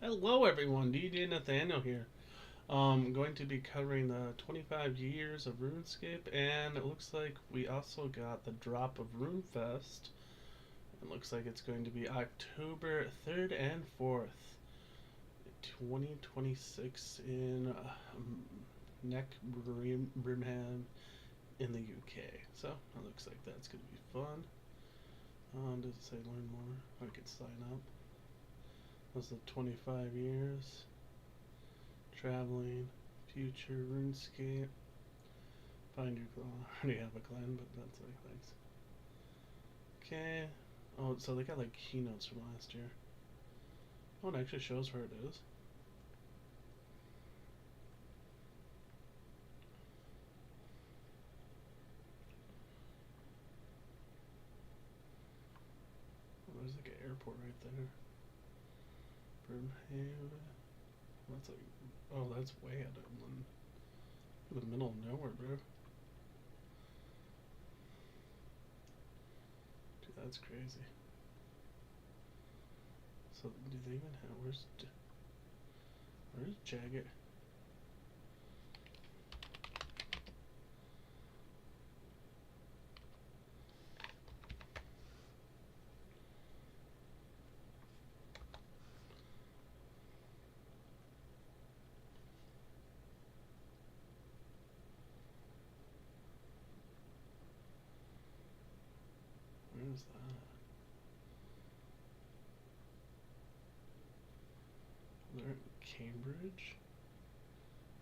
Hello, everyone. DJ Nathaniel here. Going to be covering the 25 years of Runescape, and it looks like we also got the drop of RuneFest. It looks like it's going to be October 3rd and 4th, 2026 in Birmingham in the UK. So it looks like that's going to be fun. Does it say learn more? I could sign up. Was the 25 years. Traveling. Future. RuneScape. Find your clan. I already have a clan, but that's like thanks. Okay. Oh, so they got like keynotes from last year. Oh, it actually shows where it is. Oh, there's like an airport right there. Birmingham. That's like, oh, that's way out of the middle of nowhere, bro. Dude, that's crazy. So, do they even have, where's Jagged? Where's that? They're in Cambridge?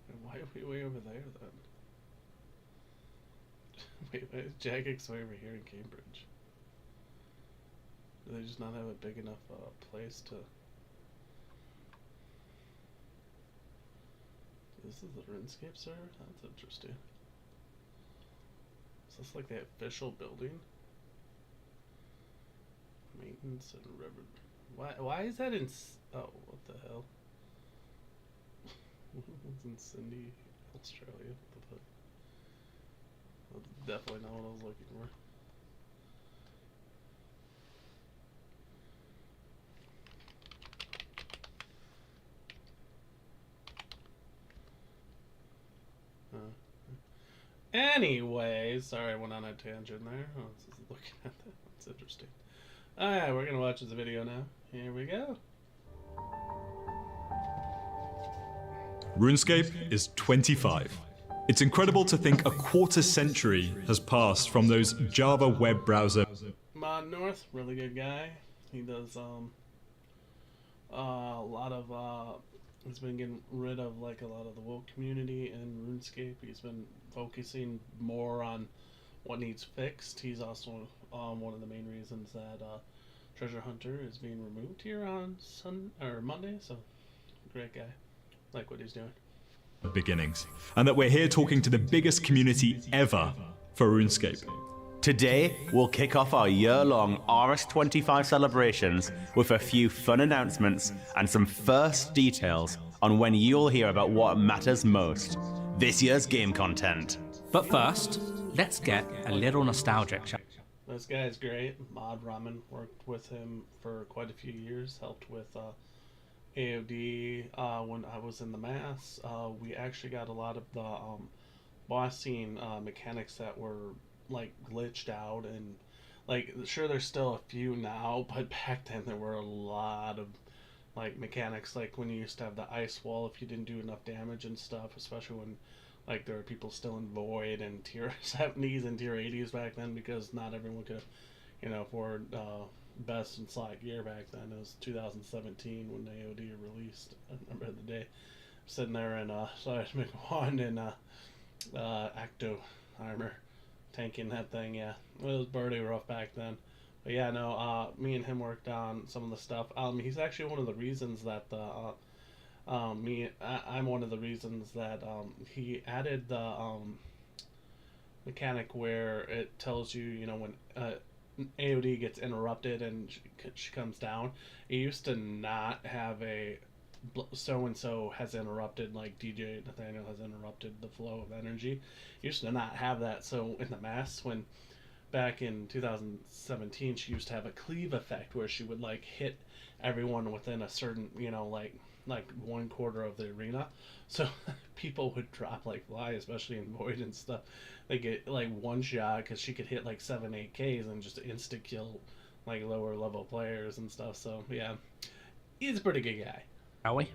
And why are we way over there then? Wait, why is Jagex way over here in Cambridge? Do they just not have a big enough place to... This is the RuneScape server? That's interesting. Is this like the official building? Maintenance and river. Why is that in... Oh, what the hell? It's in Sydney, Australia. What the fuck? That's definitely not what I was looking for. Anyway, sorry I went on a tangent there. I was just looking at that. That's interesting. Alright, we're gonna watch this video now. Here we go. RuneScape is 25. It's incredible to think a quarter century has passed from those Java web browser. Mod North, really good guy. He does a lot of he's been getting rid of like a lot of the woke community in RuneScape. He's been focusing more on what needs fixed. He's also one of the main reasons that Treasure Hunter is being removed here on Monday. So great guy, like what he's doing. Beginnings, and that we're here talking to the biggest community ever for RuneScape. Today, we'll kick off our year-long RS25 celebrations with a few fun announcements and some first details on when you'll hear about what matters most, this year's game content. But first, let's get a little nostalgic. This guy's great. Mod Ramen, worked with him for quite a few years, helped with AOD when I was in the mass. We actually got a lot of the bossing mechanics that were like glitched out, and like sure there's still a few now, but back then there were a lot of like mechanics, like when you used to have the ice wall if you didn't do enough damage and stuff, especially when like there were people still in Void and tier 70s and tier 80s back then, because not everyone could, afford best and slot gear back then. It was 2017 when AOD released. I remember the day sitting there in Slash McWand and Acto armor tanking that thing. Yeah, it was pretty rough back then. But yeah, no, me and him worked on some of the stuff. He's actually one of the reasons that I'm one of the reasons that he added the mechanic where it tells you, when AOD gets interrupted and she comes down. It used to not have a so-and-so has interrupted, like DJ Nathaniel has interrupted the flow of energy. It used to not have that. So in the mass, when back in 2017, she used to have a cleave effect where she would like hit everyone within a certain, like 1/4 of the arena, so people would drop like flies, especially in Void and stuff. They get like one shot because she could hit like 7-8 Ks and just insta kill like lower level players and stuff. So yeah, he's a pretty good guy. Are we?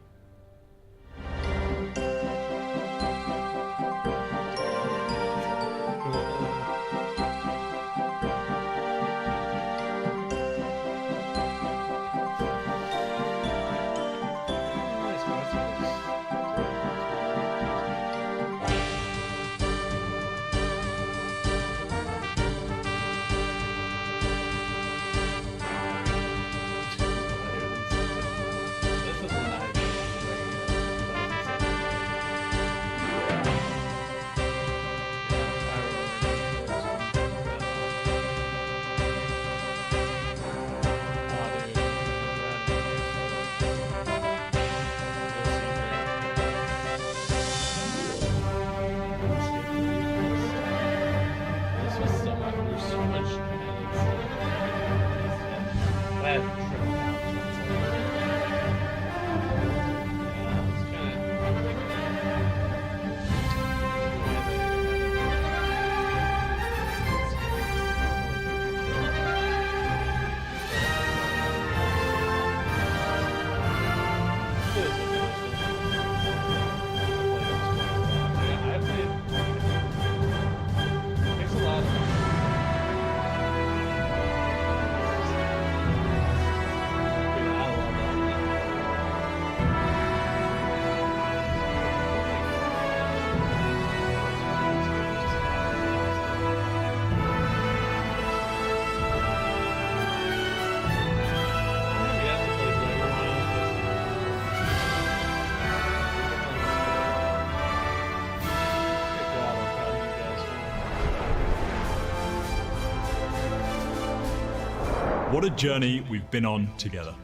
What a journey we've been on together.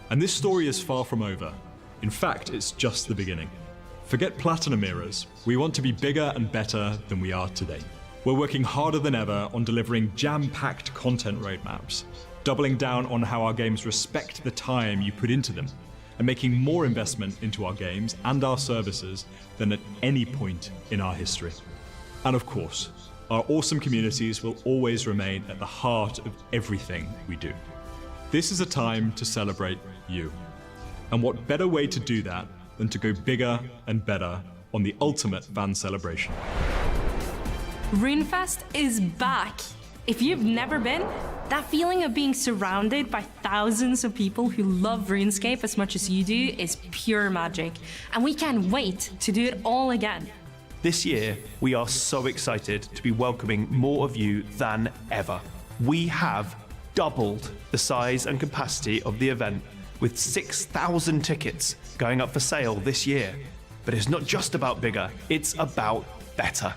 And this story is far from over. In fact, it's just the beginning. Forget Platinum eras. We want to be bigger and better than we are today. We're working harder than ever on delivering jam-packed content roadmaps, doubling down on how our games respect the time you put into them, and making more investment into our games and our services than at any point in our history. And of course, our awesome communities will always remain at the heart of everything we do. This is a time to celebrate you. And what better way to do that than to go bigger and better on the ultimate fan celebration. RuneFest is back. If you've never been, that feeling of being surrounded by thousands of people who love RuneScape as much as you do is pure magic. And we can't wait to do it all again. This year, we are so excited to be welcoming more of you than ever. We have doubled the size and capacity of the event, with 6,000 tickets going up for sale this year. But it's not just about bigger, it's about better.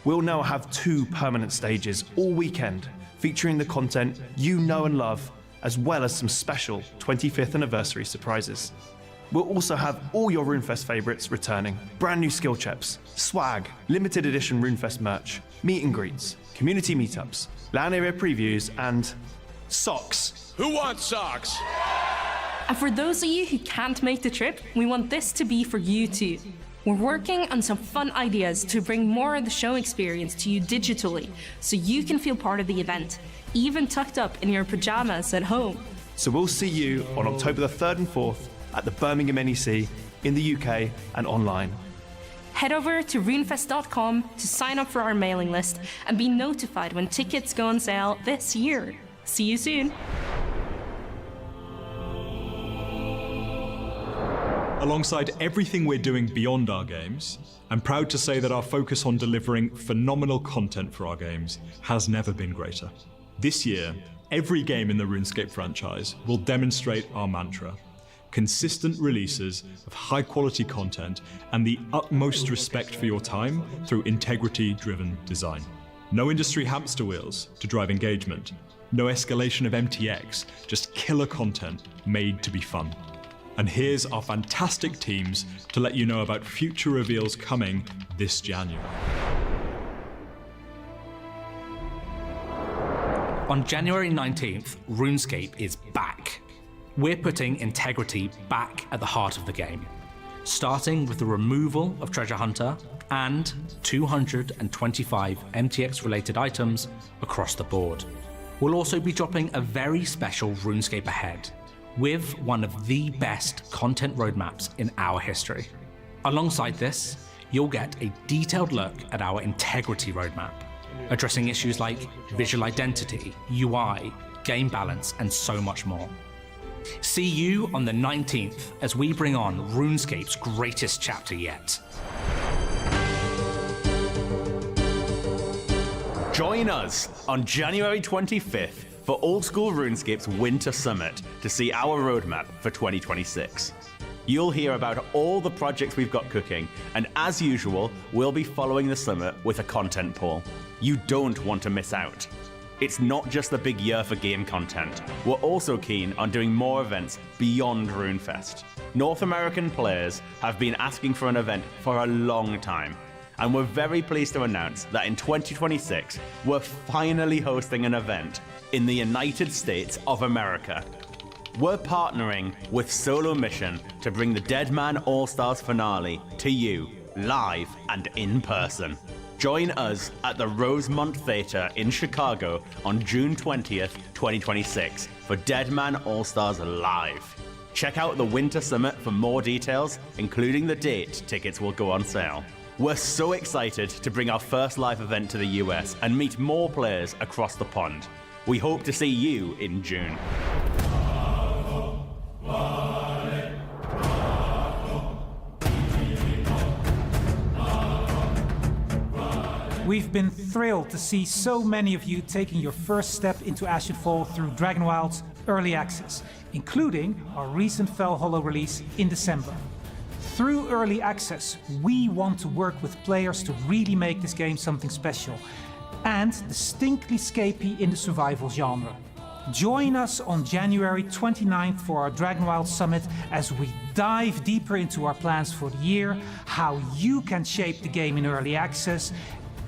We'll now have 2 permanent stages all weekend, featuring the content you know and love, as well as some special 25th anniversary surprises. We'll also have all your RuneFest favourites returning. Brand new skill chips, swag, limited edition RuneFest merch, meet and greets, community meetups, LAN area previews, and socks. Who wants socks? And for those of you who can't make the trip, we want this to be for you too. We're working on some fun ideas to bring more of the show experience to you digitally, so you can feel part of the event, even tucked up in your pajamas at home. So we'll see you on October the 3rd and 4th at the Birmingham NEC, in the UK and online. Head over to runefest.com to sign up for our mailing list and be notified when tickets go on sale this year. See you soon. Alongside everything we're doing beyond our games, I'm proud to say that our focus on delivering phenomenal content for our games has never been greater. This year, every game in the RuneScape franchise will demonstrate our mantra: consistent releases of high-quality content and the utmost respect for your time through integrity-driven design. No industry hamster wheels to drive engagement, no escalation of MTX, just killer content made to be fun. And here's our fantastic teams to let you know about future reveals coming this January. On January 19th, RuneScape is back. We're putting integrity back at the heart of the game. starting with the removal of Treasure Hunter and 225 MTX-related items across the board. We'll also be dropping a very special RuneScape ahead, with one of the best content roadmaps in our history. Alongside this, you'll get a detailed look at our integrity roadmap, addressing issues like visual identity, UI, game balance, and so much more. See you on the 19th as we bring on RuneScape's greatest chapter yet. Join us on January 25th for Old School RuneScape's Winter Summit to see our roadmap for 2026. You'll hear about all the projects we've got cooking, and as usual, we'll be following the summit with a content poll. You don't want to miss out. It's not just a big year for game content. We're also keen on doing more events beyond RuneFest. North American players have been asking for an event for a long time, and we're very pleased to announce that in 2026, we're finally hosting an event in the United States of America. We're partnering with Solo Mission to bring the Dead Man All-Stars finale to you, live and in person. Join us at the Rosemont Theater in Chicago on June 20th, 2026 for Dead Man All-Stars Live. Check out the Winter Summit for more details, including the date tickets will go on sale. We're so excited to bring our first live event to the US and meet more players across the pond. We hope to see you in June. We've been thrilled to see so many of you taking your first step into Ashenfall through Dragonwild's early access, including our recent Fell Hollow release in December. Through early access, we want to work with players to really make this game something special and distinctly scapey in the survival genre. Join us on January 29th for our Dragonwild Summit as we dive deeper into our plans for the year, how you can shape the game in early access,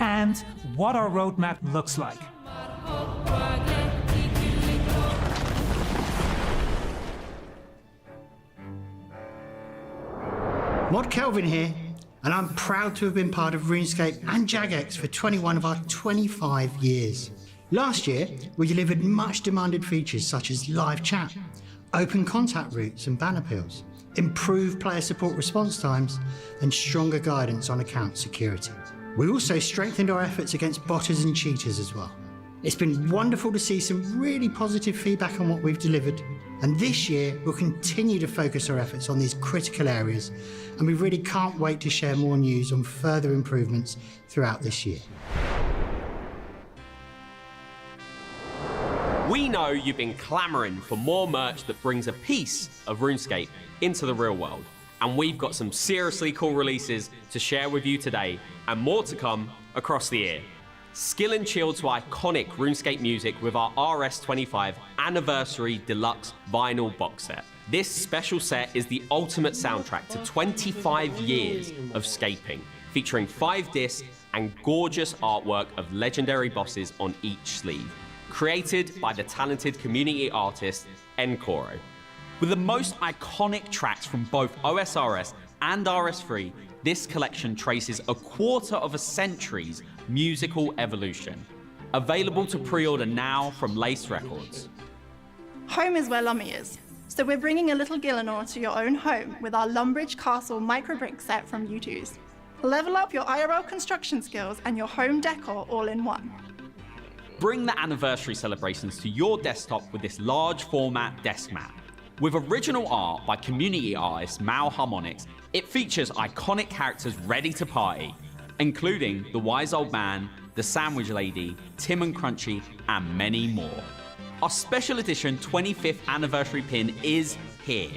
and what our roadmap looks like. Mod Kelvin here, and I'm proud to have been part of RuneScape and Jagex for 21 of our 25 years. Last year, we delivered much demanded features such as live chat, open contact routes and ban appeals, improved player support response times, and stronger guidance on account security. We also strengthened our efforts against botters and cheaters as well. It's been wonderful to see some really positive feedback on what we've delivered, and this year we'll continue to focus our efforts on these critical areas, and we really can't wait to share more news on further improvements throughout this year. We know you've been clamoring for more merch that brings a piece of RuneScape into the real world, and we've got some seriously cool releases to share with you today, and more to come across the year. Skill and chill to iconic RuneScape music with our RS25 Anniversary Deluxe Vinyl Box Set. This special set is the ultimate soundtrack to 25 years of scaping, featuring 5 discs and gorgeous artwork of legendary bosses on each sleeve, created by the talented community artist Encoro. With the most iconic tracks from both OSRS and RS3, this collection traces a quarter of a century's musical evolution. Available to pre-order now from Lace Records. Home is where Lummy is, so we're bringing a little Gielinor to your own home with our Lumbridge Castle micro-brick set from U2's. Level up your IRL construction skills and your home decor all in one. Bring the anniversary celebrations to your desktop with this large format desk mat. With original art by community artist Mal Harmonics, it features iconic characters ready to party, including the Wise Old Man, the Sandwich Lady, Tim and Crunchy, and many more. Our special edition 25th anniversary pin is here.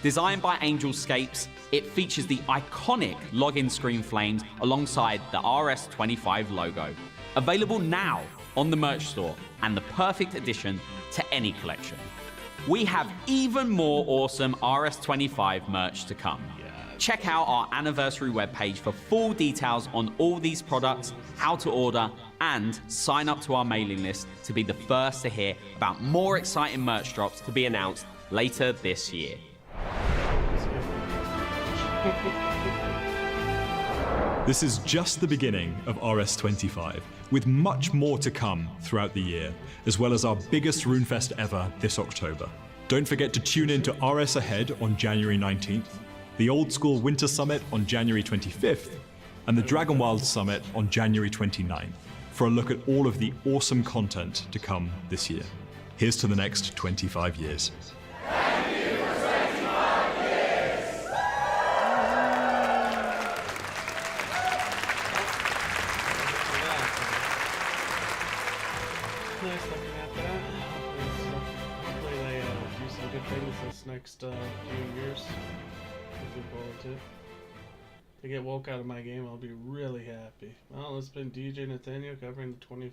Designed by Angelscapes, it features the iconic login screen flames alongside the RS25 logo. Available now on the merch store, and the perfect addition to any collection. We have even more awesome RS25 merch to come. Check out our anniversary webpage for full details on all these products, how to order, and sign up to our mailing list to be the first to hear about more exciting merch drops to be announced later this year. This is just the beginning of RS25, with much more to come throughout the year, as well as our biggest RuneFest ever this October. Don't forget to tune in to RS Ahead on January 19th, the Old School Winter Summit on January 25th, and the Dragonwild Summit on January 29th for a look at all of the awesome content to come this year. Here's to the next 25 years. Nice looking at that. Hopefully they do some good things this next few years. Looking forward to it. If they get woke out of my game, I'll be really happy. Well, it's been DJ Nathaniel covering the 25.